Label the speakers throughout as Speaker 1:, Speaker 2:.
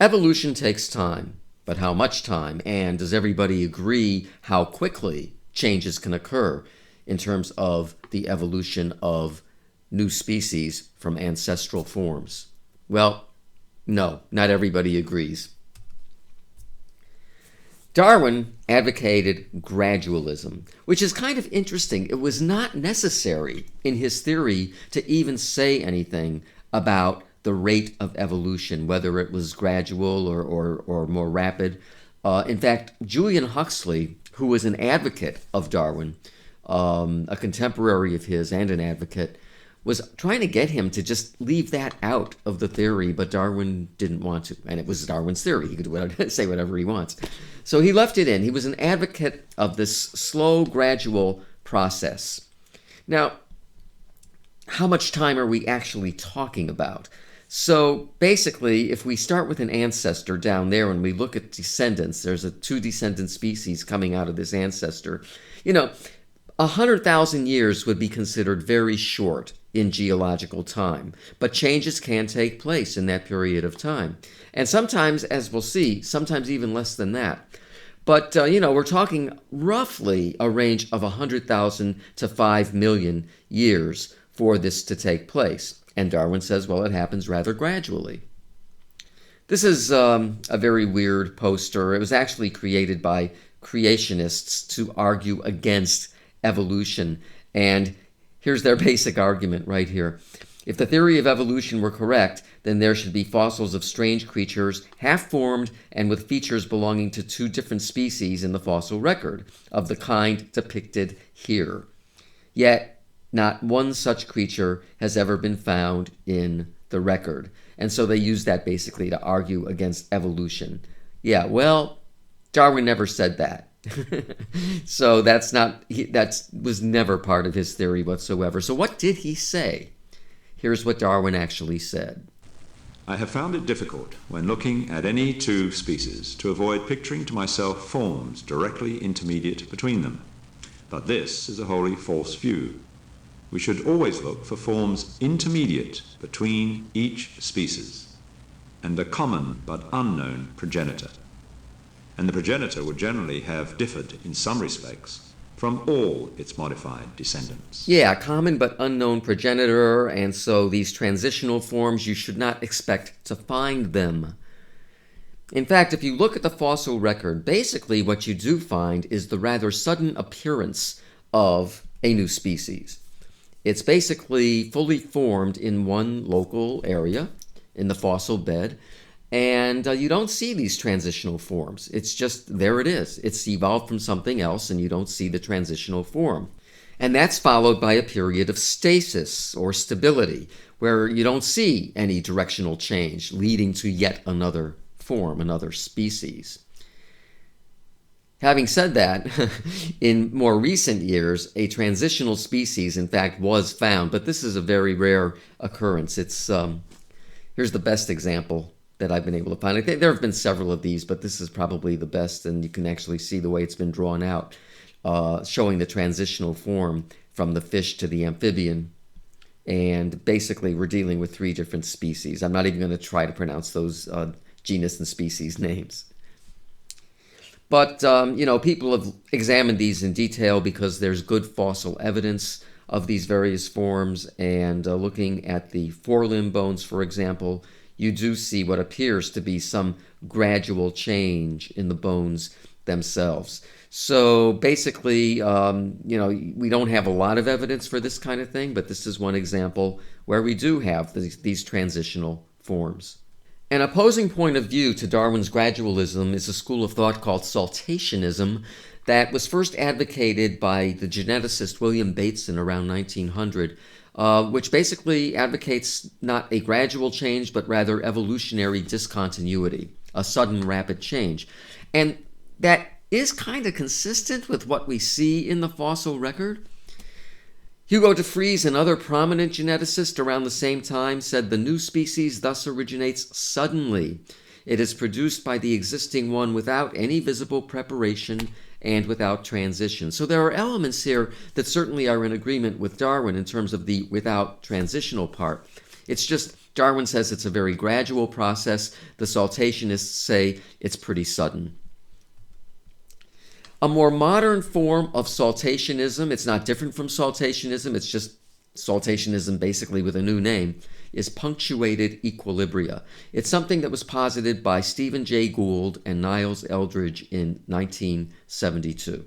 Speaker 1: Evolution takes time, but how much time? And does everybody agree how quickly changes can occur in terms of the evolution of new species from ancestral forms? Well, no, not everybody agrees. Darwin advocated gradualism, which is kind of interesting. It was not necessary in his theory to even say anything about the rate of evolution, whether it was gradual or more rapid. In fact, Julian Huxley, who was an advocate of Darwin, a contemporary of his and an advocate, was trying to get him to just leave that out of the theory, but Darwin didn't want to. And it was Darwin's theory. He could say whatever he wants. So he left it in. He was an advocate of this slow, gradual process. Now, how much time are we actually talking about? So basically, if we start with an ancestor down there and we look at descendants, there's two descendant species coming out of this ancestor. 100,000 years would be considered very short in geological time, but changes can take place in that period of time. And sometimes, as we'll see, sometimes even less than that. But, we're talking roughly a range of 100,000 to 5 million years for this to take place. And Darwin says, well, it happens rather gradually. This is a very weird poster. It was actually created by creationists to argue against evolution. And here's their basic argument right here. If the theory of evolution were correct, then there should be fossils of strange creatures, half-formed and with features belonging to two different species in the fossil record, of the kind depicted here. Yet, not one such creature has ever been found in the record. And so they use that basically to argue against evolution. Yeah, well, Darwin never said that. So that was never part of his theory whatsoever. So what did he say? Here's what Darwin actually said.
Speaker 2: I have found it difficult, when looking at any two species, to avoid picturing to myself forms directly intermediate between them. But this is a wholly false view. We should always look for forms intermediate between each species, and a common but unknown progenitor. And the progenitor would generally have differed in some respects from all its modified descendants.
Speaker 1: Yeah, common but unknown progenitor, and so these transitional forms, you should not expect to find them. In fact, if you look at the fossil record, basically what you do find is the rather sudden appearance of a new species. It's basically fully formed in one local area in the fossil bed, and you don't see these transitional forms. It's just, there it is. It's evolved from something else, and you don't see the transitional form. And that's followed by a period of stasis or stability, where you don't see any directional change leading to yet another form, another species. Having said that, in more recent years, a transitional species, in fact, was found, but this is a very rare occurrence. It's here's the best example that I've been able to find. I think there have been several of these, but this is probably the best, and you can actually see the way it's been drawn out, showing the transitional form from the fish to the amphibian. And basically, we're dealing with three different species. I'm not even going to try to pronounce those genus and species names. But, people have examined these in detail because there's good fossil evidence of these various forms. And looking at the forelimb bones, for example, you do see what appears to be some gradual change in the bones themselves. So basically, we don't have a lot of evidence for this kind of thing, but this is one example where we do have these transitional forms. An opposing point of view to Darwin's gradualism is a school of thought called saltationism that was first advocated by the geneticist William Bateson around 1900, which basically advocates not a gradual change, but rather evolutionary discontinuity, a sudden rapid change. And that is kind of consistent with what we see in the fossil record. Hugo de Vries, another prominent geneticist around the same time, said the new species thus originates suddenly. It is produced by the existing one without any visible preparation and without transition. So there are elements here that certainly are in agreement with Darwin in terms of the without transitional part. It's just Darwin says it's a very gradual process. The saltationists say it's pretty sudden. A more modern form of saltationism, it's not different from saltationism, it's just saltationism basically with a new name, is punctuated equilibria. It's something that was posited by Stephen Jay Gould and Niles Eldredge in 1972.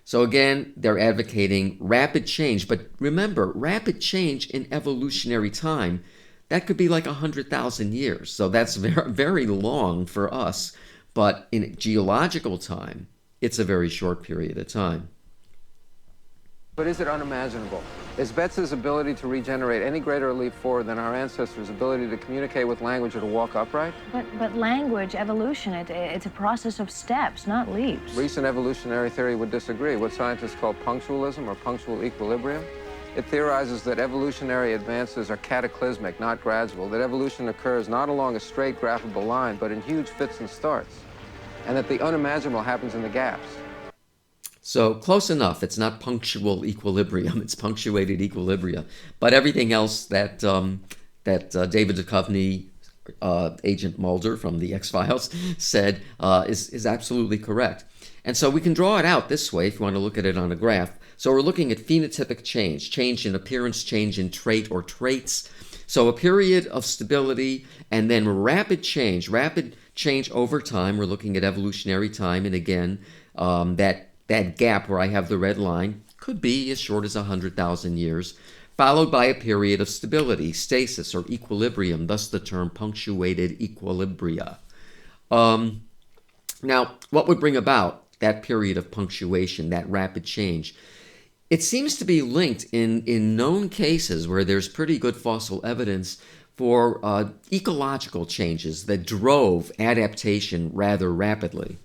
Speaker 1: So again, they're advocating rapid change, but remember, rapid change in evolutionary time, that could be like 100,000 years. So that's very, very long for us, but in geological time, it's a very short period of time.
Speaker 3: But is it unimaginable? Is Betsa's ability to regenerate any greater a leap forward than our ancestors' ability to communicate with language or to walk upright?
Speaker 4: But language, evolution, it's a process of steps, not leaps.
Speaker 3: Recent evolutionary theory would disagree. What scientists call punctualism or punctual equilibrium. It theorizes that evolutionary advances are cataclysmic, not gradual, that evolution occurs not along a straight graphable line, but in huge fits and starts, and that the unimaginable happens in the gaps.
Speaker 1: So close enough. It's not punctual equilibrium. It's punctuated equilibria. But everything else that David Duchovny, Agent Mulder from the X-Files, said is absolutely correct. And so we can draw it out this way if you want to look at it on a graph. So we're looking at phenotypic change, change in appearance, change in trait or traits. So a period of stability and then rapid change over time. We're looking at evolutionary time. And again, that gap where I have the red line could be as short as 100,000 years, followed by a period of stability, stasis, or equilibrium, thus the term punctuated equilibria. Now, what would bring about that period of punctuation, that rapid change? It seems to be linked in known cases where there's pretty good fossil evidence for ecological changes that drove adaptation rather rapidly.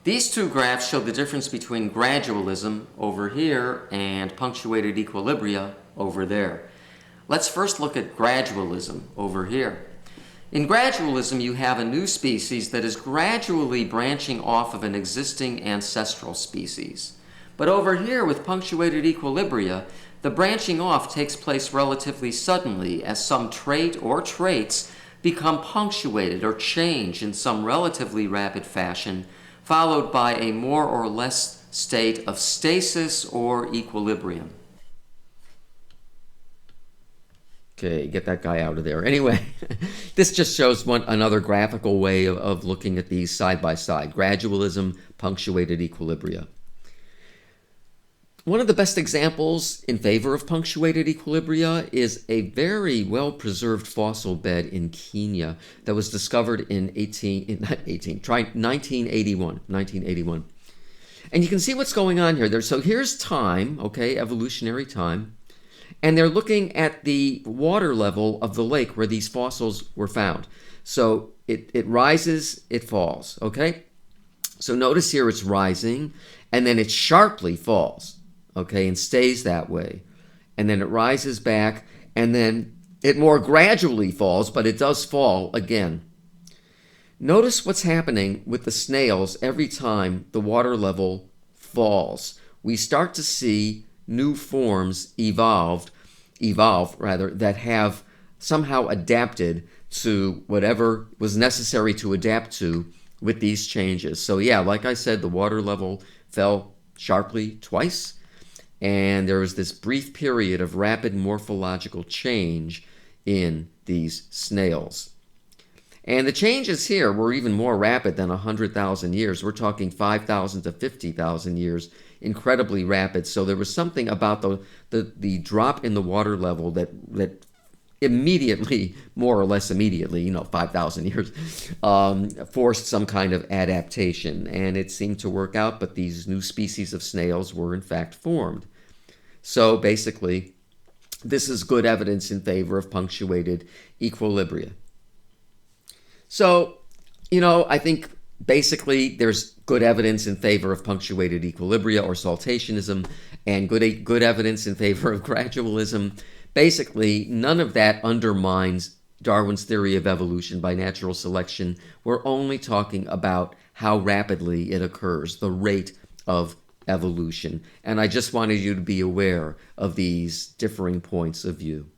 Speaker 1: These two graphs show the difference between gradualism over here and punctuated equilibria over there. Let's first look at gradualism over here. In gradualism, you have a new species that is gradually branching off of an existing ancestral species. But over here with punctuated equilibria, the branching off takes place relatively suddenly as some trait or traits become punctuated or change in some relatively rapid fashion, followed by a more or less state of stasis or equilibrium. Okay, get that guy out of there. Anyway, this just shows another graphical way of looking at these side by side. Gradualism, punctuated equilibria. One of the best examples in favor of punctuated equilibria is a very well-preserved fossil bed in Kenya that was discovered in 1981. And you can see what's going on here. So here's time, okay, evolutionary time. And they're looking at the water level of the lake where these fossils were found. So it rises, it falls, okay? So notice here it's rising, and then it sharply falls, okay, and stays that way. And then it rises back, and then it more gradually falls, but it does fall again. Notice what's happening with the snails every time the water level falls. We start to see new forms evolve that have somehow adapted to whatever was necessary to adapt to with these changes. So yeah, like I said, the water level fell sharply twice, and there was this brief period of rapid morphological change in these snails. And the changes here were even more rapid than 100,000 years. We're talking 5,000 to 50,000 years, incredibly rapid. So there was something about the drop in the water level that immediately, more or less immediately, 5,000 years, forced some kind of adaptation. And it seemed to work out, but these new species of snails were in fact formed. So basically, this is good evidence in favor of punctuated equilibria. So, I think basically there's good evidence in favor of punctuated equilibria or saltationism, and good evidence in favor of gradualism. Basically, none of that undermines Darwin's theory of evolution by natural selection. We're only talking about how rapidly it occurs, the rate of evolution. And I just wanted you to be aware of these differing points of view.